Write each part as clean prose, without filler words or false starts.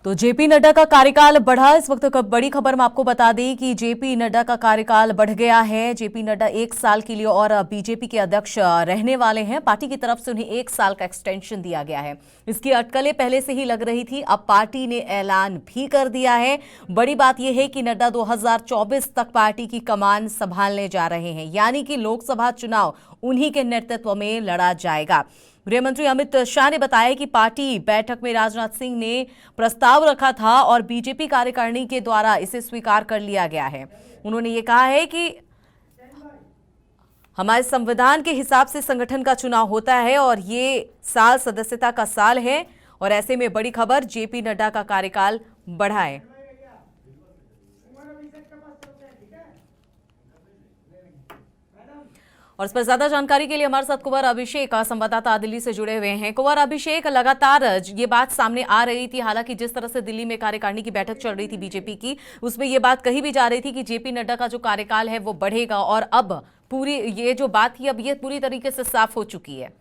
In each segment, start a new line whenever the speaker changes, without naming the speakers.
तो जेपी नड्डा का कार्यकाल बढ़ा। इस वक्त बड़ी खबर मैं आपको बता दें कि जेपी नड्डा का कार्यकाल बढ़ गया है। जेपी नड्डा 1 साल के लिए और बीजेपी के अध्यक्ष रहने वाले हैं। पार्टी की तरफ से उन्हें 1 साल का एक्सटेंशन दिया गया है। इसकी अटकलें पहले से ही लग रही थी, अब पार्टी ने ऐलान भी कर दिया है। बड़ी बात यह है कि नड्डा 2024 तक पार्टी की कमान संभालने जा रहे हैं, यानी कि लोकसभा चुनाव उन्हीं के नेतृत्व में लड़ा जाएगा। गृह मंत्री अमित शाह ने बताया कि पार्टी बैठक में राजनाथ सिंह ने प्रस्ताव रखा था और बीजेपी कार्यकारिणी के द्वारा इसे स्वीकार कर लिया गया है। उन्होंने ये कहा है कि हमारे संविधान के हिसाब से संगठन का चुनाव होता है और ये साल सदस्यता का साल है, और ऐसे में बड़ी खबर, जेपी नड्डा का कार्यकाल बढ़ा है। और इस पर ज्यादा जानकारी के लिए हमारे साथ कुंवर अभिषेक संवाददाता दिल्ली से जुड़े हुए हैं। कुंवर अभिषेक, लगातार ये बात सामने आ रही थी, हालांकि जिस तरह से दिल्ली में कार्यकारिणी की बैठक चल रही थी बीजेपी की, उसमें ये बात कही भी जा रही थी कि जेपी नड्डा का जो कार्यकाल है वो बढ़ेगा, और अब पूरी ये जो बात थी अब ये पूरी तरीके से साफ हो चुकी है।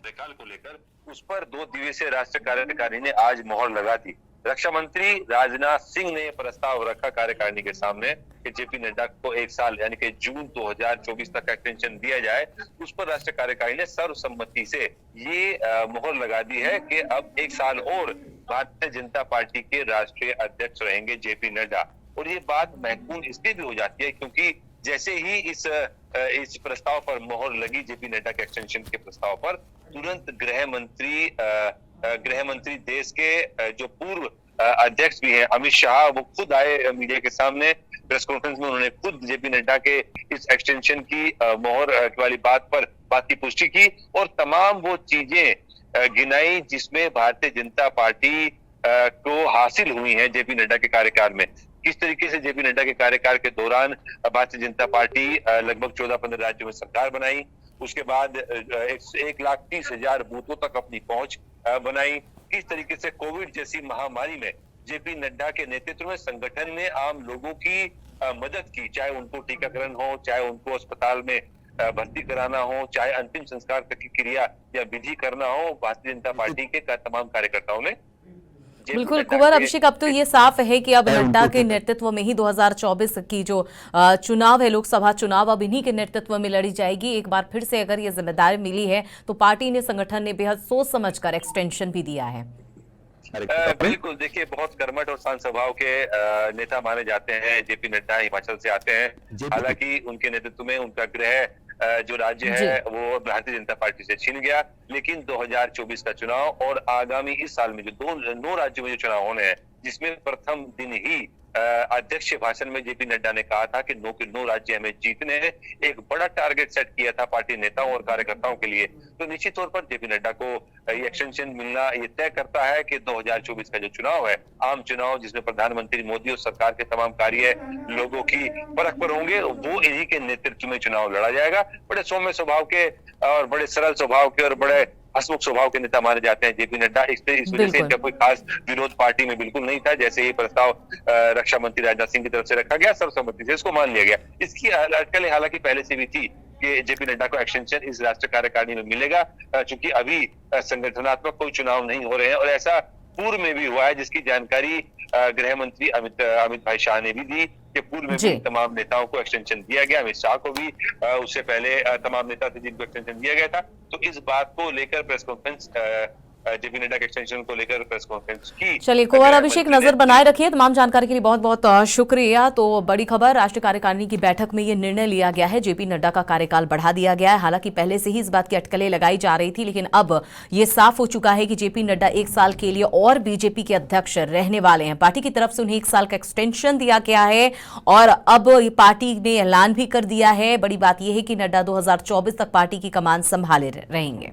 कार्यकाल को लेकर उस पर 2 दिवसीय राष्ट्रीय कार्यकारिणी ने आज मोहर लगा दी। रक्षा मंत्री राजनाथ सिंह ने प्रस्ताव रखा कार्यकारिणी के सामने कि जेपी नड्डा को 1 साल यानी कि जून 2024 तक का एक्सटेंशन दिया जाए। उस पर राष्ट्रीय कार्यकारिणी ने सर्वसम्मति से ये मोहर लगा दी है कि अब 1 साल और भारतीय जनता पार्टी के राष्ट्रीय अध्यक्ष रहेंगे जेपी नड्डा। और ये बात महत्वपूर्ण इसलिए भी हो जाती है क्योंकि जैसे ही इस प्रस्ताव पर मोहर लगी, जेपी नड्डा के एक्सटेंशन के प्रस्ताव पर, तुरंत गृह मंत्री देश के जो पूर्व अध्यक्ष भी हैं अमित शाह, वो खुद आए मीडिया के सामने प्रेस कॉन्फ्रेंस में। उन्होंने खुद जेपी नड्डा के इस एक्सटेंशन की मोहर वाली बात की पुष्टि की और तमाम वो चीजें गिनाई जिसमें भारतीय जनता पार्टी को हासिल हुई है जेपी नड्डा के कार्यकाल में। किस तरीके से जेपी नड्डा के कार्यकाल के दौरान भारतीय जनता पार्टी लगभग 14-15 राज्यों में सरकार बनाई, उसके बाद 1,30,000 बूथों तक अपनी पहुंच बनाई। किस तरीके से कोविड जैसी महामारी में जेपी नड्डा के नेतृत्व में संगठन ने आम लोगों की मदद की, चाहे उनको टीकाकरण हो, चाहे उनको अस्पताल में भर्ती कराना हो, चाहे अंतिम संस्कार की क्रिया या विधि करना हो, भारतीय जनता पार्टी के तमाम कार्यकर्ताओं ने।
बिल्कुल कुंवर अभिषेक, अब तो ये साफ है कि अब नड्डा के नेतृत्व में ही 2024 की जो चुनाव है, लोकसभा चुनाव, अब इन्हीं के नेतृत्व में लड़ी जाएगी। एक बार फिर से अगर ये जिम्मेदारी मिली है तो पार्टी ने, संगठन ने बेहद सोच समझकर एक्सटेंशन भी दिया है।
बिल्कुल, देखिए बहुत कर्मठ और शांत स्वभाव के नेता माने जाते हैं जेपी नड्डा, हिमाचल से आते हैं। हालांकि उनके नेतृत्व में उनका गृह जो राज्य है वो भारतीय जनता पार्टी से छिन गया, लेकिन 2024 का चुनाव और आगामी इस साल में जो 9 राज्यों में जो चुनाव होने हैं, जिसमें प्रथम दिन ही अध्यक्ष भाषण में जेपी नड्डा ने कहा था कि 9 के 9 राज्य हमें जीतने हैं। एक बड़ा टारगेट सेट किया था पार्टी नेताओं और कार्यकर्ताओं के लिए। तो निश्चित तौर पर जेपी नड्डा को ये एक्सटेंशन मिलना ये तय करता है कि 2024 का जो चुनाव है, आम चुनाव जिसमें प्रधानमंत्री मोदी और सरकार के तमाम कार्य लोगों की परख पर होंगे, वो इन्हीं के नेतृत्व में चुनाव लड़ा जाएगा। बड़े सौम्य स्वभाव के और बड़े सरल स्वभाव के और बड़े हसमुख स्वभाव के नेता माने जाते हैं जेपी नड्डा। इस वजह से इनका कोई खास विरोध पार्टी में बिल्कुल नहीं था। जैसे ये प्रस्ताव रक्षा मंत्री राजनाथ सिंह की तरफ से रखा गया, सर्वसम्मति से इसको मान लिया गया। इसकी अटकलें हालांकि पहले से भी थी कि जेपी नड्डा को एक्सटेंशन इस राष्ट्रीय कार्यकारिणी में मिलेगा, क्योंकि अभी संगठनात्मक कोई चुनाव नहीं हो रहे हैं। और ऐसा पूर्व में भी हुआ है, जिसकी जानकारी गृह मंत्री अमित भाई शाह ने भी दी कि पूर्व में भी तमाम नेताओं को एक्सटेंशन दिया गया। अमित शाह को भी उससे पहले तमाम नेता थे जिनको एक्सटेंशन दिया गया था। तो इस बात को लेकर प्रेस कॉन्फ्रेंस, जेपी नड्डा के एक्सटेंशन को लेकर प्रेस कॉन्फ्रेंस की।
चलिए कुंवर अभिषेक, नजर बनाए रखिए। तमाम जानकारी के लिए बहुत बहुत शुक्रिया। तो बड़ी खबर, राष्ट्रीय कार्यकारिणी की बैठक में ये निर्णय लिया गया है, जेपी नड्डा का कार्यकाल बढ़ा दिया गया है। हालांकि पहले से ही इस बात की अटकलें लगाई जा रही थी, लेकिन अब ये साफ हो चुका है कि जेपी नड्डा 1 साल के लिए और बीजेपी के अध्यक्ष रहने वाले हैं। पार्टी की तरफ से उन्हें 1 साल का एक्सटेंशन दिया गया है और अब पार्टी ने ऐलान भी कर दिया है। बड़ी बात यह है कि नड्डा 2024 तक पार्टी की कमान संभाले रहेंगे।